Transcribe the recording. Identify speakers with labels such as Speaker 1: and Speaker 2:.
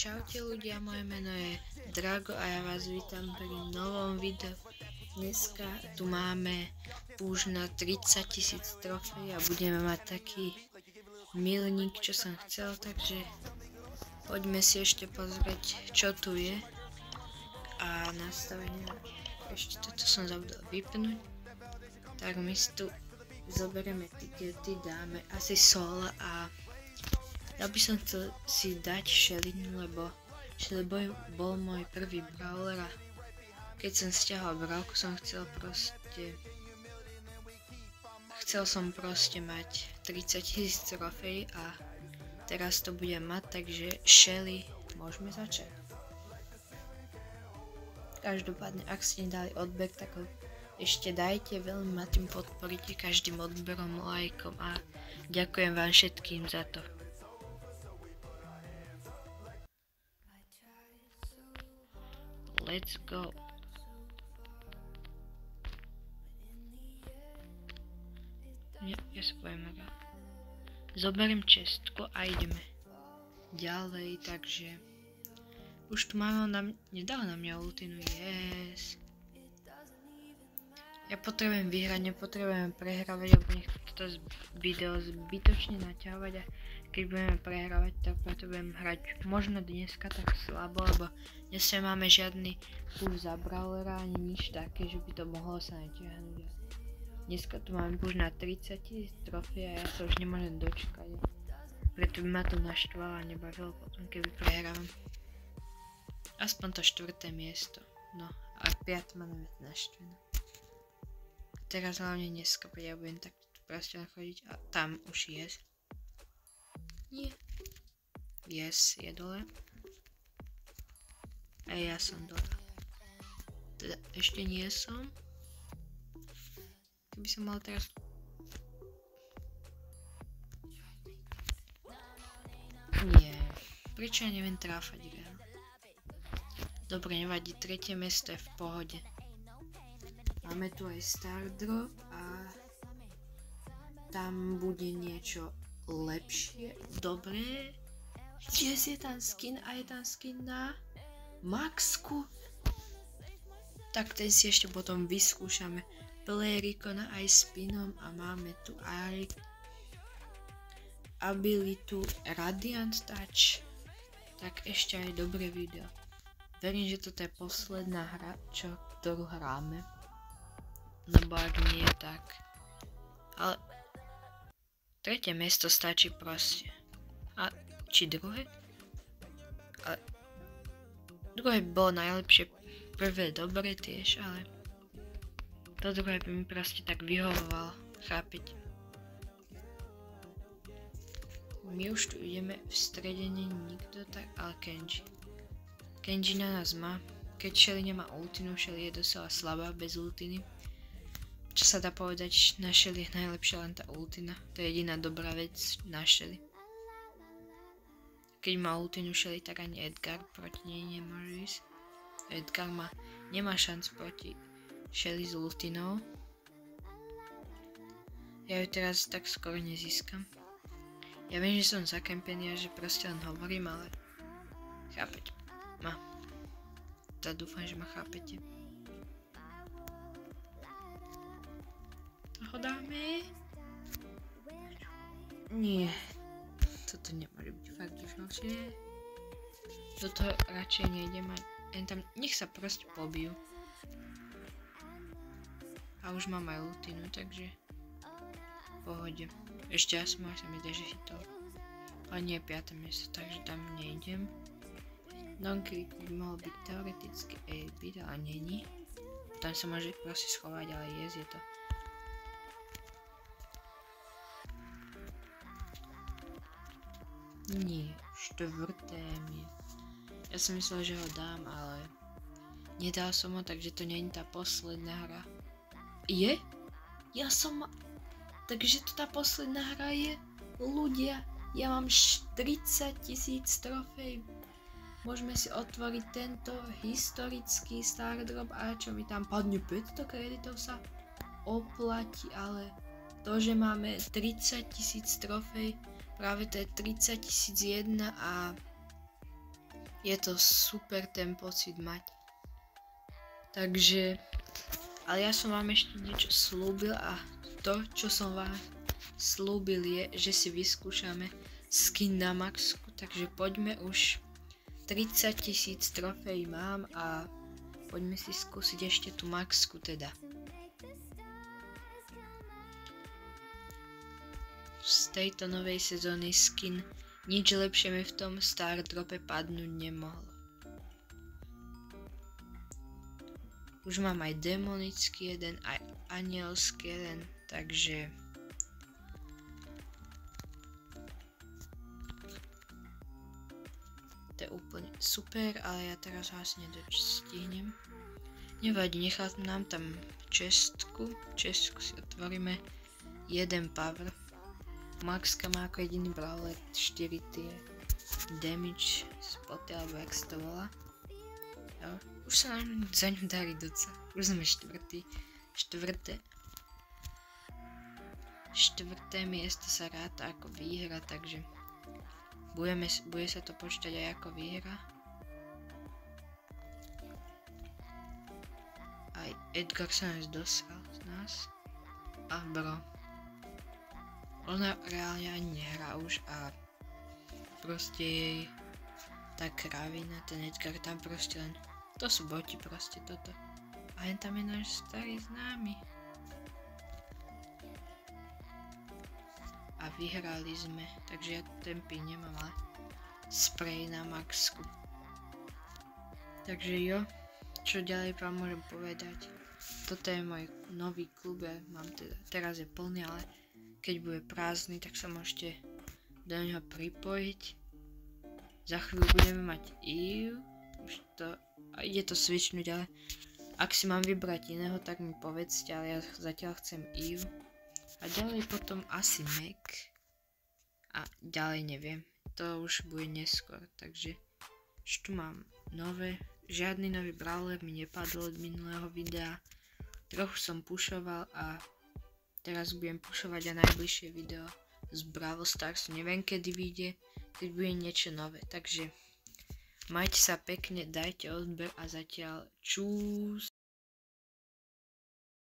Speaker 1: Čaute ľudia, moje meno je Drago a ja vás vítam pri novom videu. Dneska tu máme už na 30 000 trofejí a budeme mať taký milník, čo som chcel, takže poďme si ešte pozrieť, čo tu je. A nastavenie, ešte toto som zabudol vypnúť. Tak my si tu zoberieme tikety, dáme asi sola a ja by som chcel si dať Shelly, lebo Shelly bol môj prvý brawler a keď som stiahol brawlku, chcel som proste mať 30 000 trofejí a teraz to budem mať, takže Shelly, môžeme začať. Každopádne, ak ste nedali odber, tak ho ešte dajte, veľmi ma tým podporíte každým odberom, lajkom a ďakujem vám všetkým za to. Let's go. Ja sa poviem aga. Zoberiem čestku a ideme ďalej, takže už tu máme, nedal na mňa ultinu, yes. Ja potrebujem vyhrať, nepotrebujem prehrávať, lebo nech toto video zbytočne naťahovať a keď budeme prehrávať, tak potrebujem hrať možno dneska tak slabo, lebo dnes nemáme žiadny push za brawlera ani nič také, že by to mohlo sa natiahnuť. Dneska tu máme push na 30 000 trofejí a ja sa už nemôžem dočkať. Preto by ma to naštvalo a nebavilo potom, keby prehrávam. Aspoň to 4. miesto, no a 5. ma nawet naštvené. Teraz hlavne dneska, ja budem takto proste chodiť a tam už je. Nie. Yes, je dole. A ja som dole. Teda ešte nie som. Keby som mal teraz... Nie. Prečo ja neviem tráfať veľa? Dobre, nevadí, 3. miesto je v pohode. Máme tu aj Star Drop a tam bude niečo lepšie. Dobre. Yes, je tam skin a je tam skin na Maxku. Tak ten si ešte potom vyskúšame. Plerikona aj spinom a máme tu aj abilitu Radiant Touch. Tak ešte aj dobré video. Verím, že toto je posledná hra, ktorú hráme. Lebo ak nie, tak... Ale... 3. miesto stačí proste. A či druhé? Ale... Druhé by bolo najlepšie. Prvé dobre tiež, ale... To druhé by mi proste tak vyhovovalo. Chápete? My už tu ideme, v strede nie nikto tak, ale Kenji. Kenji na nás má. Keď Shelly nemá ultinu, Shelly je dosť slabá bez ultiny. Čo sa dá povedať, na Shelly je najlepšia len tá ultina. To je jediná dobrá vec na Shelly. Keď má ultinu Shelly, tak ani Edgar proti nej nemôže ísť. Edgar nemá šanc proti Shelly s ultinou. Ja ju teraz tak skoro nezískam. Ja viem, že som zakempený a že proste len hovorím, ale... Chápete? Tak dúfam, že ma chápete. Ho dáme. Nie. Toto nemôže byť fakt už ďalšie. Toto radšej nejdem a tam nech sa proste pobijú. A už mám aj ultinu, takže v pohode. Ešte ja som mi zdá, že hitol. Ale nie je 5. miesto, takže tam nejdem. Donkey by mohol byť teoreticky 8-bit, ale není. Tam sa môže proste schovať, ale je to. Nie, 4. miesto. Ja som myslel, že ho dám, ale nedal som ho, takže to nie je tá posledná hra. Je? Takže to tá posledná hra je? Ľudia, ja mám 30 000 trofej. Môžeme si otvoriť tento historický Star Drop a čo mi tam padne 500 kreditov sa oplatí, ale to, že máme 30 000 trofej, práve to je 30 001 a Je to super ten pocit mať. Takže, ale ja som vám ešte niečo slúbil a to, čo som vám slúbil je, že si vyskúšame skin na maxku, takže poďme už. 30 000 trofejí mám a poďme si skúsiť ešte tú maxku teda. Z tejto novej sezóny skin nič lepšie mi v tom star drope padnúť nemohlo. Už mám aj demonický jeden, aj anielský jeden, takže to je úplne super, ale ja teraz vás nedostihnem. Nevadí, nechám nám tam čestku si otvoríme, jeden power. Maxka má ako jediný brawler 4 tie damage spoty, alebo jak sa to volá. Jo, už sa nám za ňu darí docela, už sme štvrté miesto sa ráta ako výhra, takže bude sa to počítať aj ako výhra. Aj Edgar sa nás dosral z nás. A bro. Ona reálne ani nehrá už a proste jej tá kravina, ten Edgar tam proste len, to sú boti proste toto. A jen tam je náš starý známy. A vyhrali sme, takže ja tempy nemám, ale spray na maxku. Takže jo, čo ďalej vám môžem povedať. Toto je môj nový klub, ja mám teda, teraz je plný, ale keď bude prázdny, tak sa môžete do neho pripojiť. Za chvíľu budeme mať Eve, už to, ide to switchnúť, ale ak si mám vybrať iného, tak mi povedzte, ale ja zatiaľ chcem Eve. A ďalej potom asi Mac. A ďalej neviem, to už bude neskôr, takže už tu mám nové, žiadny nový brawler mi nepadol od minulého videa. Trochu som pushoval a teraz budem pushovať aj najbližšie video z Brawl Starsu, neviem kedy vyjde, keď bude niečo nové, takže majte sa pekne, dajte odber a zatiaľ čus.